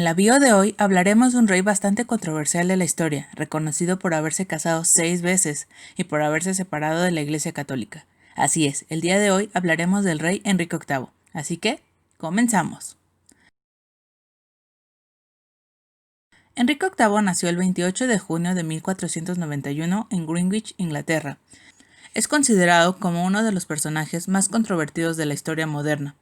En la bio de hoy hablaremos de un rey bastante controversial de la historia, reconocido por haberse casado 6 veces y por haberse separado de la Iglesia Católica. Así es, el día de hoy hablaremos del rey Enrique VIII. Así que, comenzamos. Enrique VIII nació el 28 de junio de 1491 en Greenwich, Inglaterra. Es considerado como uno de los personajes más controvertidos de la historia moderna,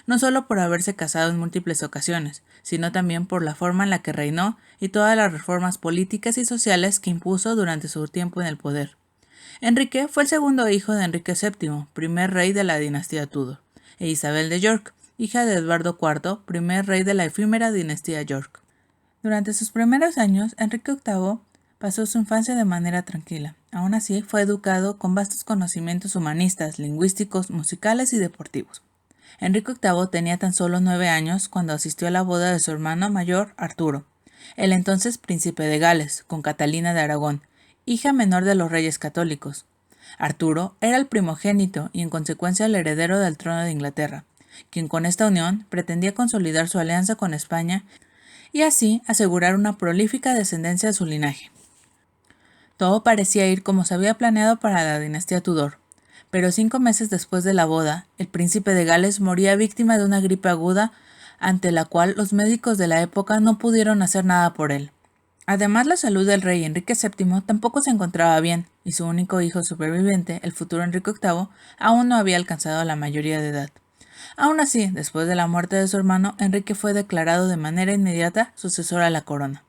no solo por haberse casado en múltiples ocasiones, sino también por la forma en la que reinó y todas las reformas políticas y sociales que impuso durante su tiempo en el poder. Enrique fue el segundo hijo de Enrique VII, primer rey de la dinastía Tudor, e Isabel de York, hija de Eduardo IV, primer rey de la efímera dinastía York. Durante sus primeros años, Enrique VIII pasó su infancia de manera tranquila. Aún así, fue educado con vastos conocimientos humanistas, lingüísticos, musicales y deportivos. Enrique VIII tenía tan solo 9 años cuando asistió a la boda de su hermano mayor, Arturo, el entonces príncipe de Gales, con Catalina de Aragón, hija menor de los reyes católicos. Arturo era el primogénito y en consecuencia el heredero del trono de Inglaterra, quien con esta unión pretendía consolidar su alianza con España y así asegurar una prolífica descendencia de su linaje. Todo parecía ir como se había planeado para la dinastía Tudor, pero 5 meses después de la boda, el príncipe de Gales moría víctima de una gripe aguda ante la cual los médicos de la época no pudieron hacer nada por él. Además, la salud del rey Enrique VII tampoco se encontraba bien, y su único hijo superviviente, el futuro Enrique VIII, aún no había alcanzado la mayoría de edad. Aún así, después de la muerte de su hermano, Enrique fue declarado de manera inmediata sucesor a la corona.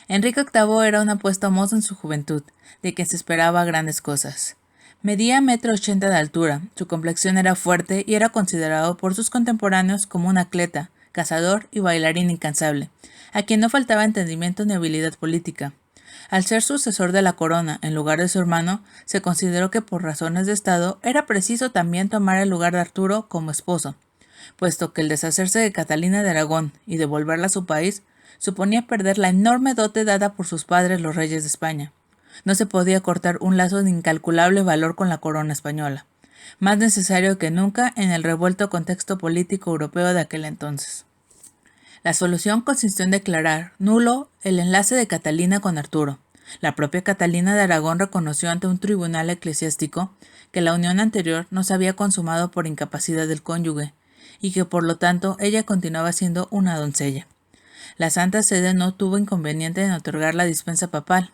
Enrique VIII era un apuesto mozo en su juventud, de quien se esperaba grandes cosas. Medía 1,80 m de altura, su complexión era fuerte y era considerado por sus contemporáneos como un atleta, cazador y bailarín incansable, a quien no faltaba entendimiento ni habilidad política. Al ser sucesor de la corona en lugar de su hermano, se consideró que por razones de Estado era preciso también tomar el lugar de Arturo como esposo, puesto que el deshacerse de Catalina de Aragón y devolverla a su país suponía perder la enorme dote dada por sus padres los reyes de España. No se podía cortar un lazo de incalculable valor con la corona española, más necesario que nunca en el revuelto contexto político europeo de aquel entonces. La solución consistió en declarar nulo el enlace de Catalina con Arturo. La propia Catalina de Aragón reconoció ante un tribunal eclesiástico que la unión anterior no se había consumado por incapacidad del cónyuge, y que por lo tanto ella continuaba siendo una doncella. La Santa Sede no tuvo inconveniente en otorgar la dispensa papal,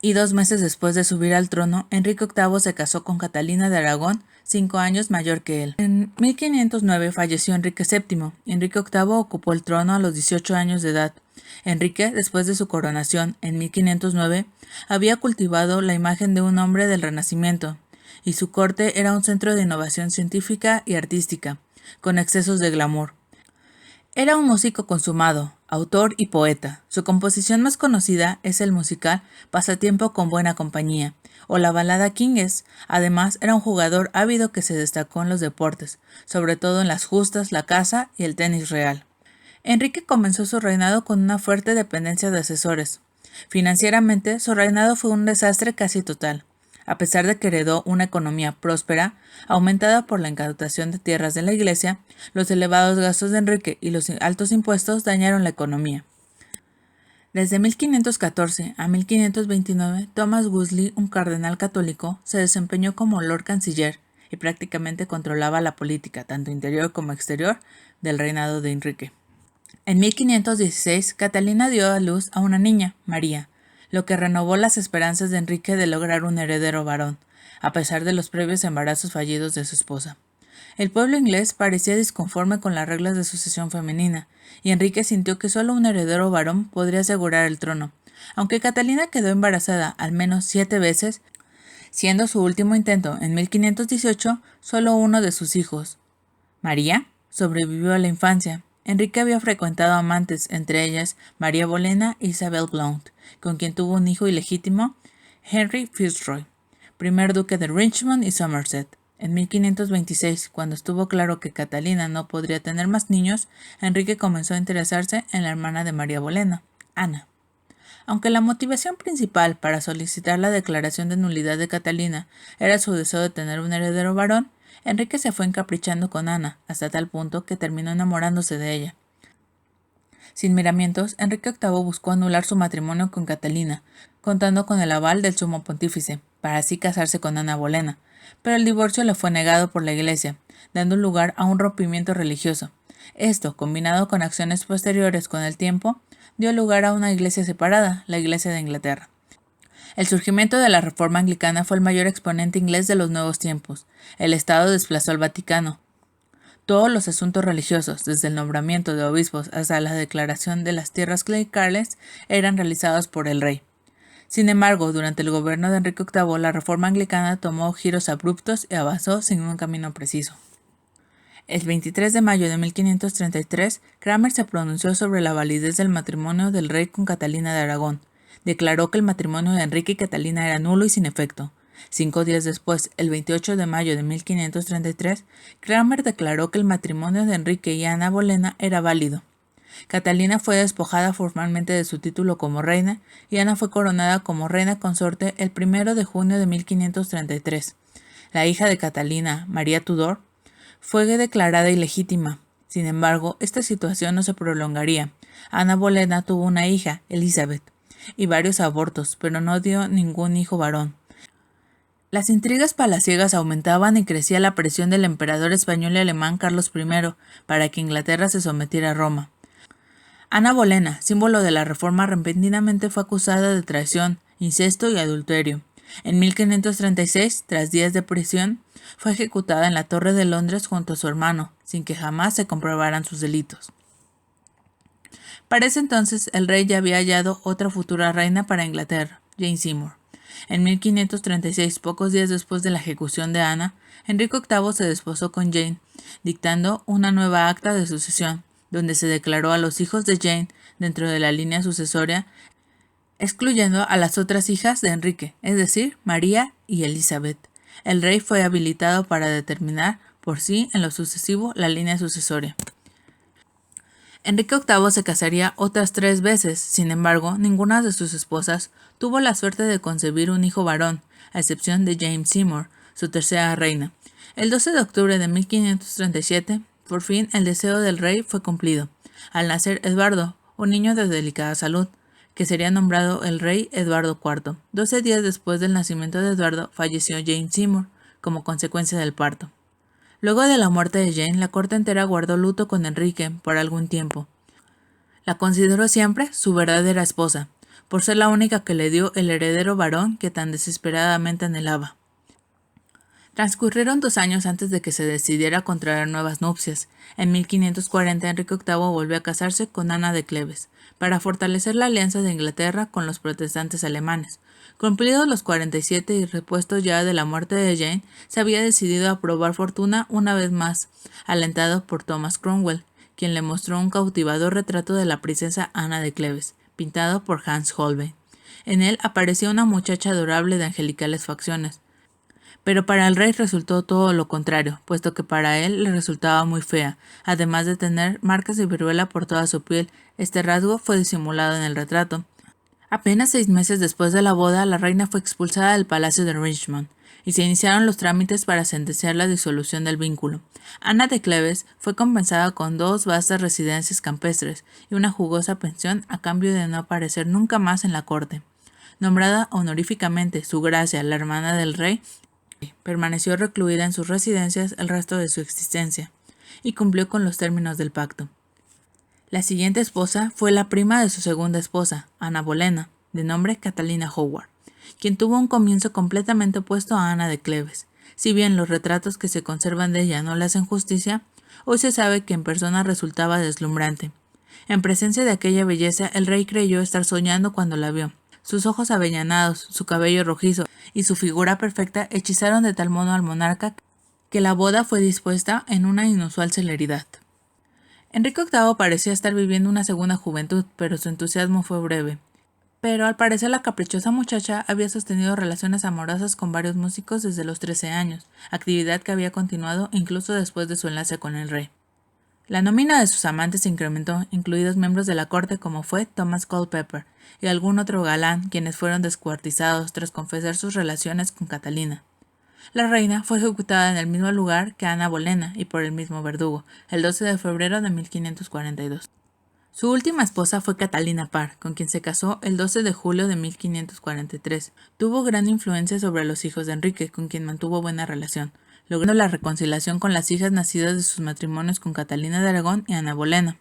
y 2 meses después de subir al trono, Enrique VIII se casó con Catalina de Aragón, 5 años mayor que él. En 1509 falleció Enrique VII. Enrique VIII ocupó el trono a los 18 años de edad. Enrique, después de su coronación en 1509, había cultivado la imagen de un hombre del Renacimiento, y su corte era un centro de innovación científica y artística, con excesos de glamour. Era un músico consumado, autor y poeta. Su composición más conocida es el musical Pasatiempo con buena compañía, o la balada Kings. Además, era un jugador ávido que se destacó en los deportes, sobre todo en las justas, la caza y el tenis real. Enrique comenzó su reinado con una fuerte dependencia de asesores. Financieramente, su reinado fue un desastre casi total. A pesar de que heredó una economía próspera, aumentada por la incautación de tierras de la Iglesia, los elevados gastos de Enrique y los altos impuestos dañaron la economía. Desde 1514 a 1529, Thomas Wolsey, un cardenal católico, se desempeñó como Lord Canciller y prácticamente controlaba la política, tanto interior como exterior, del reinado de Enrique. En 1516, Catalina dio a luz a una niña, María, lo que renovó las esperanzas de Enrique de lograr un heredero varón, a pesar de los previos embarazos fallidos de su esposa. El pueblo inglés parecía disconforme con las reglas de sucesión femenina, y Enrique sintió que solo un heredero varón podría asegurar el trono, aunque Catalina quedó embarazada al menos 7 veces, siendo su último intento en 1518 solo uno de sus hijos, María, sobrevivió a la infancia. Enrique había frecuentado amantes, entre ellas María Bolena e Isabel Blount, con quien tuvo un hijo ilegítimo, Henry Fitzroy, primer duque de Richmond y Somerset. En 1526, cuando estuvo claro que Catalina no podría tener más niños, Enrique comenzó a interesarse en la hermana de María Bolena, Ana. Aunque la motivación principal para solicitar la declaración de nulidad de Catalina era su deseo de tener un heredero varón, Enrique se fue encaprichando con Ana, hasta tal punto que terminó enamorándose de ella. Sin miramientos, Enrique VIII buscó anular su matrimonio con Catalina, contando con el aval del sumo pontífice, para así casarse con Ana Bolena, pero el divorcio le fue negado por la Iglesia, dando lugar a un rompimiento religioso. Esto, combinado con acciones posteriores con el tiempo, dio lugar a una iglesia separada, la Iglesia de Inglaterra. El surgimiento de la Reforma Anglicana fue el mayor exponente inglés de los nuevos tiempos. El Estado desplazó al Vaticano. Todos los asuntos religiosos, desde el nombramiento de obispos hasta la declaración de las tierras clericales, eran realizados por el rey. Sin embargo, durante el gobierno de Enrique VIII, la Reforma Anglicana tomó giros abruptos y avanzó sin un camino preciso. El 23 de mayo de 1533, Cranmer se pronunció sobre la validez del matrimonio del rey con Catalina de Aragón. Declaró que el matrimonio de Enrique y Catalina era nulo y sin efecto. 5 días después, el 28 de mayo de 1533, Cranmer declaró que el matrimonio de Enrique y Ana Bolena era válido. Catalina fue despojada formalmente de su título como reina y Ana fue coronada como reina consorte el 1 de junio de 1533. La hija de Catalina, María Tudor, fue declarada ilegítima. Sin embargo, esta situación no se prolongaría. Ana Bolena tuvo una hija, Elizabeth, y varios abortos, pero no dio ningún hijo varón. Las intrigas palaciegas aumentaban y crecía la presión del emperador español y alemán Carlos I para que Inglaterra se sometiera a Roma. Ana Bolena, símbolo de la Reforma, repentinamente fue acusada de traición, incesto y adulterio. En 1536, tras días de prisión, fue ejecutada en la Torre de Londres junto a su hermano, sin que jamás se comprobaran sus delitos. Para ese entonces, el rey ya había hallado otra futura reina para Inglaterra, Jane Seymour. En 1536, pocos días después de la ejecución de Ana, Enrique VIII se desposó con Jane, dictando una nueva acta de sucesión, donde se declaró a los hijos de Jane dentro de la línea sucesoria, excluyendo a las otras hijas de Enrique, es decir, María y Elizabeth. El rey fue habilitado para determinar por sí en lo sucesivo la línea sucesoria. Enrique VIII se casaría otras 3 veces, sin embargo, ninguna de sus esposas tuvo la suerte de concebir un hijo varón, a excepción de Jane Seymour, su tercera reina. El 12 de octubre de 1537, por fin el deseo del rey fue cumplido, al nacer Eduardo, un niño de delicada salud, que sería nombrado el rey Eduardo IV. 12 días después del nacimiento de Eduardo, falleció Jane Seymour, como consecuencia del parto. Luego de la muerte de Jane, la corte entera guardó luto con Enrique por algún tiempo. La consideró siempre su verdadera esposa, por ser la única que le dio el heredero varón que tan desesperadamente anhelaba. Transcurrieron 2 años antes de que se decidiera a contraer nuevas nupcias. En 1540 Enrique VIII volvió a casarse con Ana de Cleves, para fortalecer la alianza de Inglaterra con los protestantes alemanes. Cumplidos los 47 y repuestos ya de la muerte de Jane, se había decidido a probar fortuna una vez más, alentado por Thomas Cromwell, quien le mostró un cautivador retrato de la princesa Ana de Cleves, pintado por Hans Holbein. En él aparecía una muchacha adorable de angelicales facciones. Pero para el rey resultó todo lo contrario, puesto que para él le resultaba muy fea, además de tener marcas de viruela por toda su piel. Este rasgo fue disimulado en el retrato. Apenas 6 meses después de la boda, la reina fue expulsada del palacio de Richmond, y se iniciaron los trámites para sentenciar la disolución del vínculo. Ana de Cleves fue compensada con 2 vastas residencias campestres y una jugosa pensión a cambio de no aparecer nunca más en la corte. Nombrada honoríficamente Su Gracia, la hermana del rey, permaneció recluida en sus residencias el resto de su existencia, y cumplió con los términos del pacto. La siguiente esposa fue la prima de su segunda esposa, Ana Bolena, de nombre Catalina Howard, quien tuvo un comienzo completamente opuesto a Ana de Cleves. Si bien los retratos que se conservan de ella no le hacen justicia, hoy se sabe que en persona resultaba deslumbrante. En presencia de aquella belleza, el rey creyó estar soñando cuando la vio. Sus ojos avellanados, su cabello rojizo y su figura perfecta hechizaron de tal modo al monarca que la boda fue dispuesta en una inusual celeridad. Enrique VIII parecía estar viviendo una segunda juventud, pero su entusiasmo fue breve. Pero al parecer la caprichosa muchacha había sostenido relaciones amorosas con varios músicos desde los 13 años, actividad que había continuado incluso después de su enlace con el rey. La nómina de sus amantes se incrementó, incluidos miembros de la corte como fue Thomas Culpeper y algún otro galán, quienes fueron descuartizados tras confesar sus relaciones con Catalina. La reina fue ejecutada en el mismo lugar que Ana Bolena y por el mismo verdugo, el 12 de febrero de 1542. Su última esposa fue Catalina Parr, con quien se casó el 12 de julio de 1543. Tuvo gran influencia sobre los hijos de Enrique, con quien mantuvo buena relación, logrando la reconciliación con las hijas nacidas de sus matrimonios con Catalina de Aragón y Ana Bolena,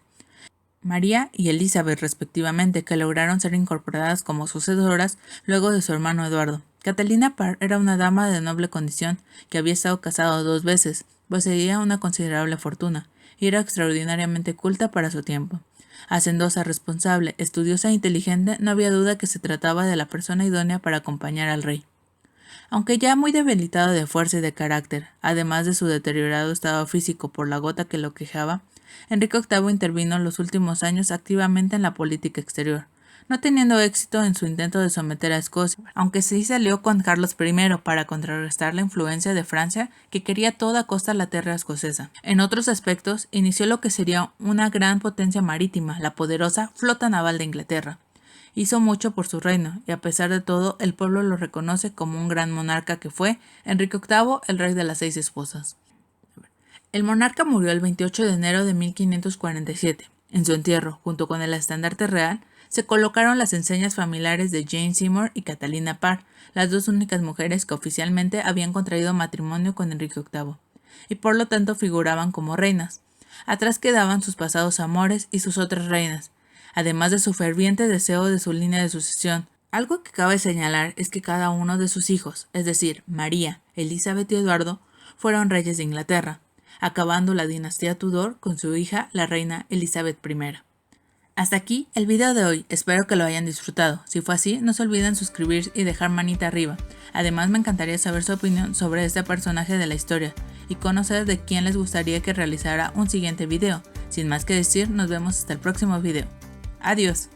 María y Elizabeth respectivamente, que lograron ser incorporadas como sucesoras luego de su hermano Eduardo. Catalina Parr era una dama de noble condición, que había estado casada 2 veces, poseía una considerable fortuna, y era extraordinariamente culta para su tiempo. Hacendosa, responsable, estudiosa e inteligente, no había duda que se trataba de la persona idónea para acompañar al rey. Aunque ya muy debilitado de fuerza y de carácter, además de su deteriorado estado físico por la gota que lo quejaba, Enrique VIII intervino en los últimos años activamente en la política exterior, no teniendo éxito en su intento de someter a Escocia, aunque sí salió con Carlos I para contrarrestar la influencia de Francia, que quería a toda costa la tierra escocesa. En otros aspectos, inició lo que sería una gran potencia marítima, la poderosa Flota Naval de Inglaterra. Hizo mucho por su reino, y a pesar de todo, el pueblo lo reconoce como un gran monarca que fue Enrique VIII, el rey de las 6 esposas. El monarca murió el 28 de enero de 1547. En su entierro, junto con el estandarte real, se colocaron las enseñas familiares de Jane Seymour y Catalina Parr, las 2 únicas mujeres que oficialmente habían contraído matrimonio con Enrique VIII, y por lo tanto figuraban como reinas. Atrás quedaban sus pasados amores y sus otras reinas, además de su ferviente deseo de su línea de sucesión. Algo que cabe señalar es que cada uno de sus hijos, es decir, María, Elizabeth y Eduardo, fueron reyes de Inglaterra, acabando la dinastía Tudor con su hija, la reina Elizabeth I. Hasta aquí el video de hoy, espero que lo hayan disfrutado. Si fue así, no se olviden suscribirse y dejar manita arriba. Además, me encantaría saber su opinión sobre este personaje de la historia y conocer de quién les gustaría que realizara un siguiente video. Sin más que decir, nos vemos hasta el próximo video. Adiós.